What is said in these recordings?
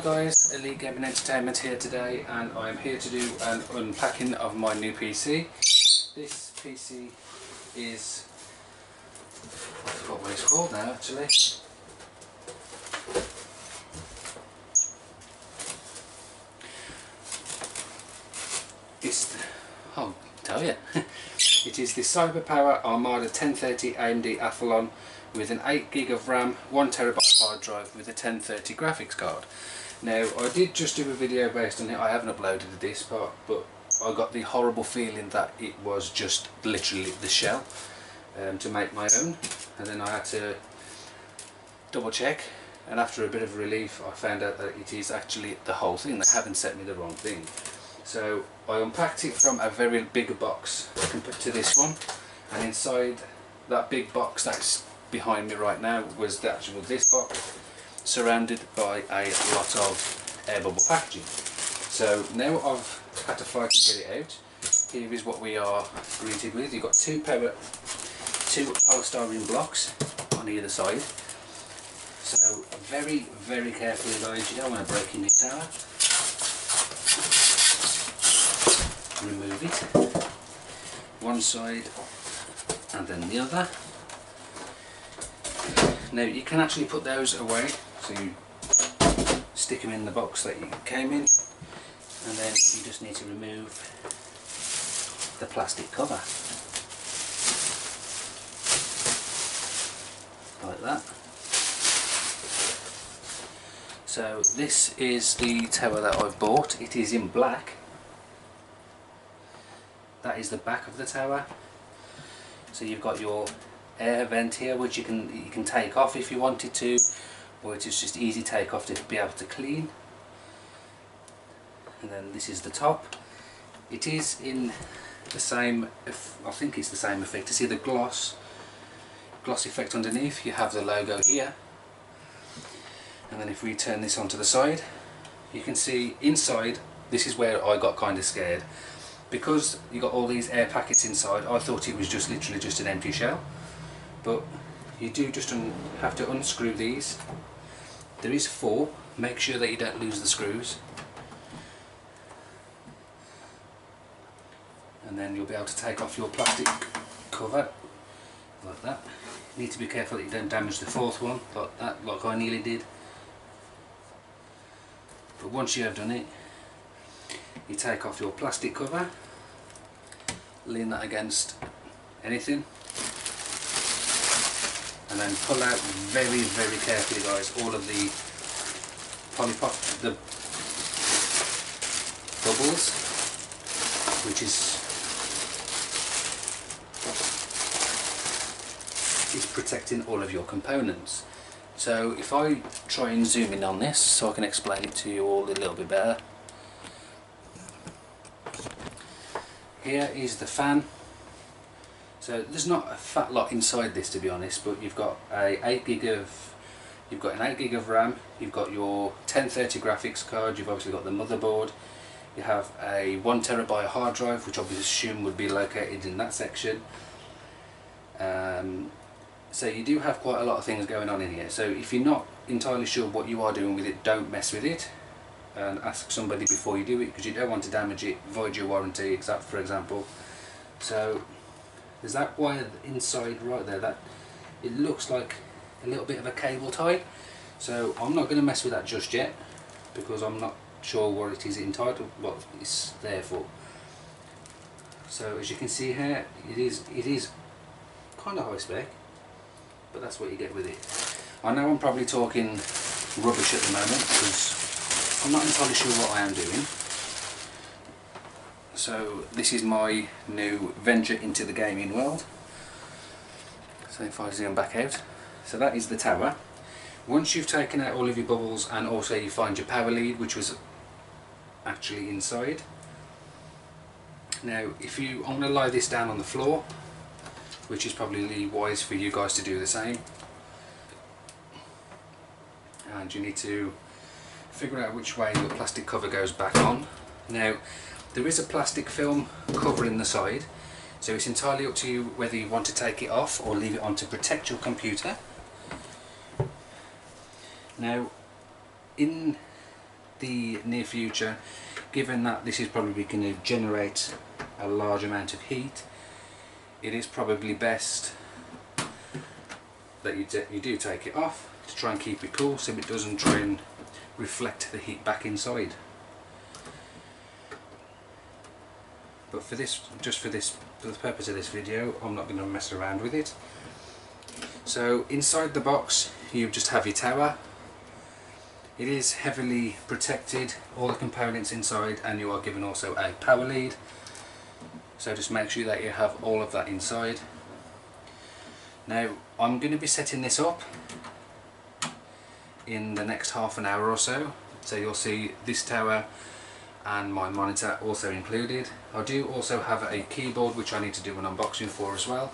Hi guys, Elite Gaming Entertainment here today, and I'm here to do an unpacking of my new PC. This PC is, I forgot what it's called now actually. I'll tell you. It is the CyberPower Armada 1030 AMD Athlo with an 8GB of RAM, 1TB hard drive with a 1030 graphics card. Now, I did just do a video based on it. I haven't uploaded this part, but I got the horrible feeling that it was just literally the shell to make my own, and then I had to double check, and after a bit of relief I found out that it is actually the whole thing. They haven't sent me the wrong thing. So I unpacked it from a very big box compared to this one, and inside that big box that's behind me right now was the actual this box, surrounded by a lot of air bubble packaging. So now I've had to fight to get it out. Here is what we are greeted with. You've got two polystyrene blocks on either side. So very carefully guys, you don't want to break your new tower. Remove it, one side and then the other. Now you can actually put those away, so you stick them in the box that you came in, and then you just need to remove the plastic cover like that. So this is the tower that I've bought. It is in black. That is the back of the tower. So you've got your air vent here, which you can take off if you wanted to, or it is just easy take off to be able to clean. And then this is the top. It is in the same, I think it's the same effect. To see the gloss effect underneath, you have the logo here. And then if we turn this onto the side, you can see inside. This is where I got kind of scared. Because you got all these air packets inside, I thought it was just literally just an empty shell. But you do just have to unscrew these. There is 4. Make sure that you don't lose the screws. And then you'll be able to take off your plastic cover like that. You need to be careful that you don't damage the 4th one like that, like I nearly did. But once you have done it, you take off your plastic cover, lean that against anything, and then pull out very carefully guys all of the the bubbles, which is protecting all of your components. So if I try and zoom in on this so I can explain it to you all a little bit better. Here is the fan. So there's not a fat lot inside this, to be honest, but you've got an 8GB of RAM, you've got your 1030 graphics card, you've obviously got the motherboard, you have a 1TB hard drive, which I would assume would be located in that section. So you do have quite a lot of things going on in here. So if you're not entirely sure what you are doing with it, don't mess with it. And ask somebody before you do it, because you don't want to damage it, void your warranty, for example. So there's that wire inside right there that it looks like a little bit of a cable tie. So I'm not going to mess with that just yet, because I'm not sure what it is entitled, what it's there for. So as you can see here, it is kind of high spec, but that's what you get with it. I know I'm probably talking rubbish at the moment because I'm not entirely sure what I am doing. So this is my new venture into the gaming world. So if I zoom back out, so that is the tower. Once you've taken out all of your bubbles, and also you find your power lead, which was actually inside. Now I'm going to lie this down on the floor, which is probably wise for you guys to do the same. And you need to figure out which way your plastic cover goes back on. Now there is a plastic film covering the side, so it's entirely up to you whether you want to take it off or leave it on to protect your computer. Now in the near future, given that this is probably going to generate a large amount of heat, it is probably best that you do take it off to try and keep it cool, so it doesn't try and reflect the heat back inside. But for this, for the purpose of this video, I'm not going to mess around with it. So inside the box you just have your tower. It is heavily protected, all the components inside, and you are given also a power lead. So just make sure that you have all of that inside. Now I'm going to be setting this up in the next half an hour or so. So you'll see this tower and my monitor also included. I do also have a keyboard which I need to do an unboxing for as well,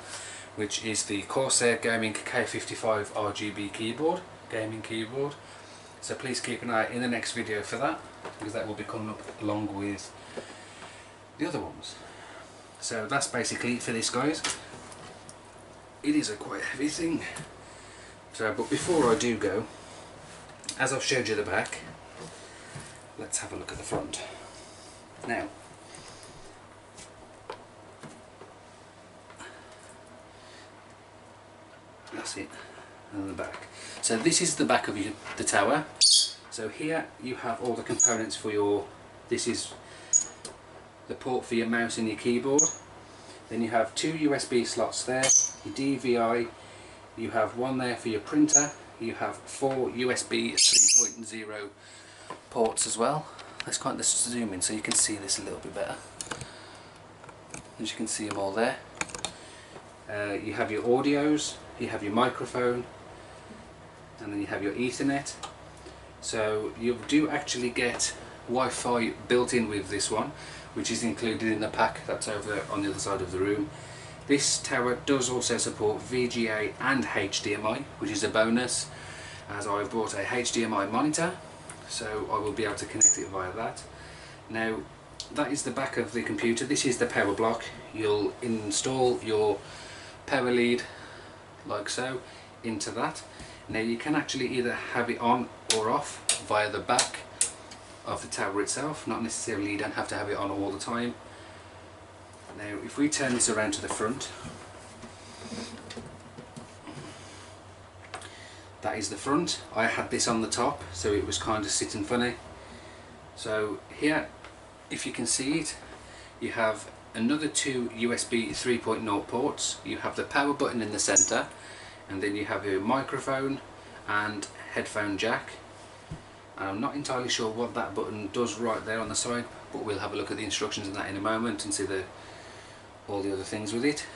which is the Corsair Gaming K55 RGB keyboard, gaming keyboard. So please keep an eye in the next video for that, because that will be coming up along with the other ones. So that's basically it for this, guys. It is a quite heavy thing. So, but before I do go, as I've showed you the back, let's have a look at the front. Now, that's it, and the back. So this is the back of the tower. So here you have all the components for your, this is the port for your mouse and your keyboard. Then you have two USB slots there, your DVI, you have one there for your printer, you have 4 USB 3.0 ports as well. Let's kind of zoom in so you can see this a little bit better. As you can see them all there. You have your audios, you have your microphone, and then you have your Ethernet. So you do actually get Wi-Fi built in with this one, which is included in the pack that's over on the other side of the room. This tower does also support VGA and HDMI, which is a bonus, as I've bought a HDMI monitor, so I will be able to connect it via that. Now that is the back of the computer. This is the power block. You'll install your power lead like so into that. Now you can actually either have it on or off via the back of the tower itself, not necessarily, you don't have to have it on all the time. Now if we turn this around to the front, that is the front. I had this on the top, so it was kind of sitting funny. So here, if you can see it, you have another 2 USB 3.0 ports. You have the power button in the center, and then you have your microphone and headphone jack. And I'm not entirely sure what that button does right there on the side, but we'll have a look at the instructions in that in a moment and see all the other things with it.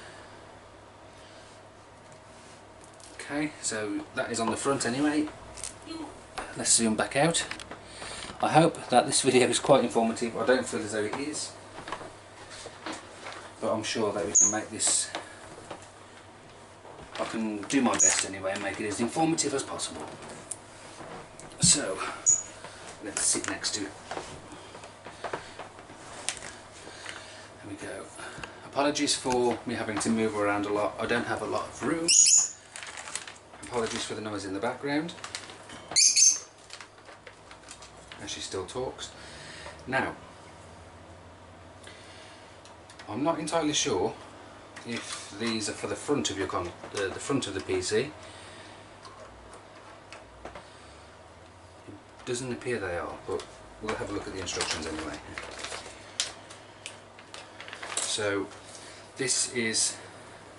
Okay, so that is on the front anyway. Let's zoom back out. I hope that this video is quite informative. I don't feel as though it is, but I'm sure that we can make this, I can do my best anyway and make it as informative as possible. So let's sit next to it. There we go. Apologies for me having to move around a lot. I don't have a lot of room. Apologies for the noise in the background as she still talks. Now, I'm not entirely sure if these are for the front of your the front of the PC. It doesn't appear they are, but we'll have a look at the instructions anyway. So this is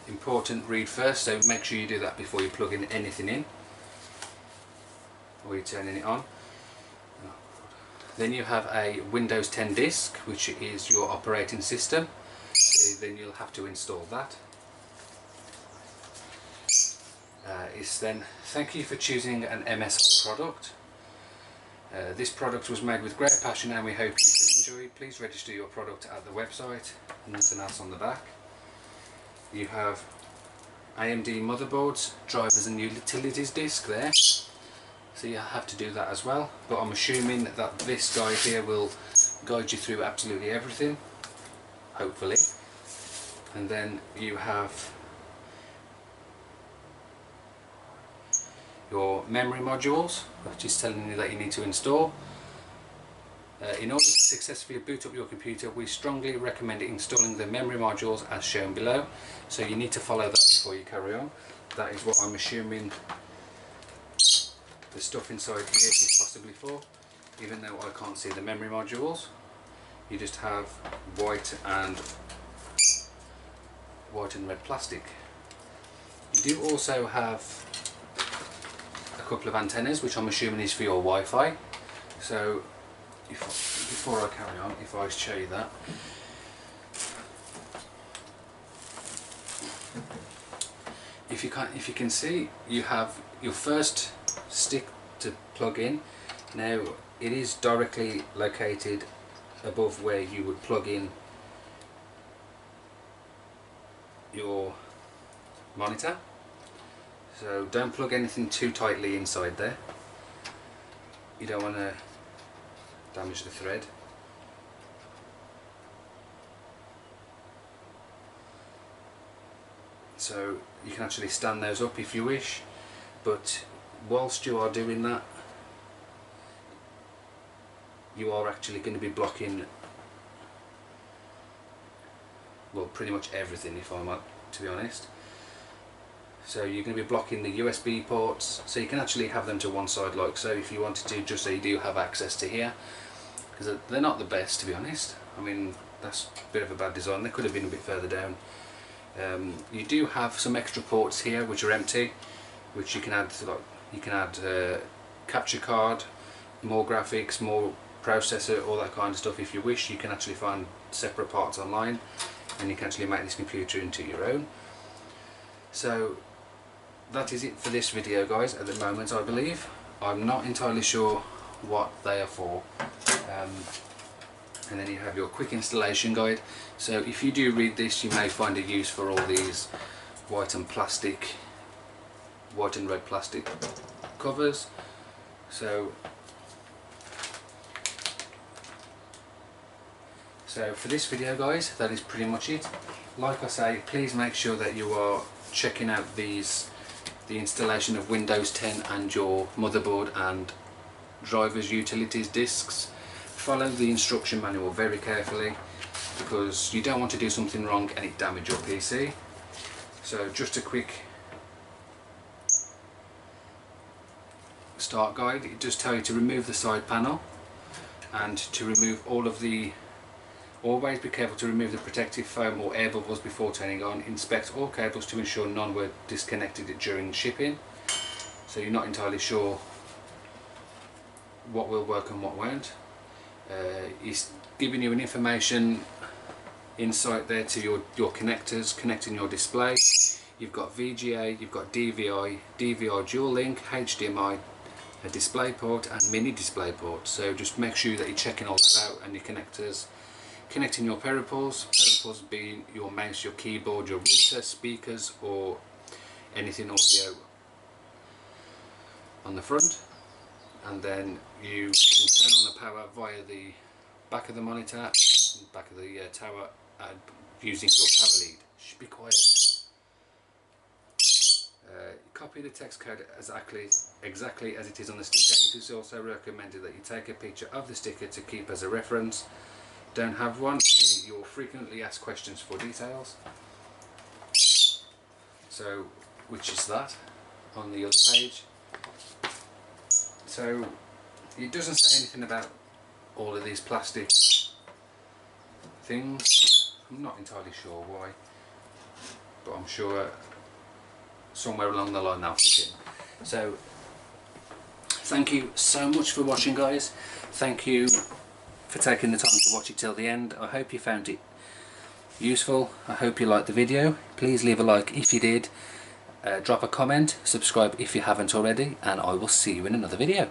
important, read first, so make sure you do that before you plug in anything in or you're turning it on. Then you have a Windows 10 disk, which is your operating system, so then you'll have to install that. Then thank you for choosing an MSI product. This product was made with great passion and we hope you can enjoy. Please register your product at the website. Nothing else on the back. You have AMD motherboards, drivers and utilities disc there, so you have to do that as well, but I'm assuming that this guy here will guide you through absolutely everything, hopefully. And then you have your memory modules, which is telling you that you need to install. In order to successfully boot up your computer, we strongly recommend installing the memory modules as shown below. So you need to follow that before you carry on. That is what I'm assuming the stuff inside here is possibly for, even though I can't see the memory modules. You just have white and red plastic. You do also have a couple of antennas, which I'm assuming is for your Wi-Fi. So before I carry on, if I show you that, if you can see, you have your first stick to plug in. Now it is directly located above where you would plug in your monitor, so don't plug anything too tightly inside there. You don't want to damage the thread. So you can actually stand those up if you wish, but whilst you are doing that, you are actually going to be blocking, well, pretty much everything, if I'm to be honest. So you're going to be blocking the USB ports, so you can actually have them to one side like so if you wanted to, just so you do have access to here, because they're not the best, to be honest. I mean, that's a bit of a bad design. They could have been a bit further down. You do have some extra ports here which are empty, which you can add to, like, you can add capture card, more graphics, more processor, all that kind of stuff. If you wish, you can actually find separate parts online and you can actually make this computer into your own. So that is it for this video, guys, at the moment. I believe I'm not entirely sure what they are for. And then you have your quick installation guide. So if you do read this, you may find a use for all these white and red plastic covers. So for this video, guys, that is pretty much it. Like I say, please make sure that you are checking out the installation of Windows 10 and your motherboard and drivers, utilities, disks. Follow the instruction manual very carefully, because you don't want to do something wrong and it damage your PC. So just a quick start guide. It does tell you to remove the side panel and to remove all of the, always be careful to remove the protective foam or air bubbles before turning on. Inspect all cables to ensure none were disconnected during shipping, so you're not entirely sure what will work and what won't. It's giving you an information insight there to your connectors, connecting your display. You've got VGA, you've got DVI, DVR dual link, HDMI, a display port and mini display port. So just make sure that you're checking all that out, and your connectors, connecting your peripherals being your mouse, your keyboard, your router, speakers or anything audio on the front. And then you can turn on the power via the back of the monitor, back of the tower, using your power lead. Should be quiet. Copy the text code exactly as it is on the sticker. It is also recommended that you take a picture of the sticker to keep as a reference. Don't have one, see your frequently asked questions for details. So, which is that on the other page. So it doesn't say anything about all of these plastic things. I'm not entirely sure why, but I'm sure somewhere along the line they'll fit in. So thank you so much for watching, guys. Thank you for taking the time to watch it till the end. I hope you found it useful. I hope you liked the video. Please leave a like if you did. Drop a comment, subscribe if you haven't already, and I will see you in another video.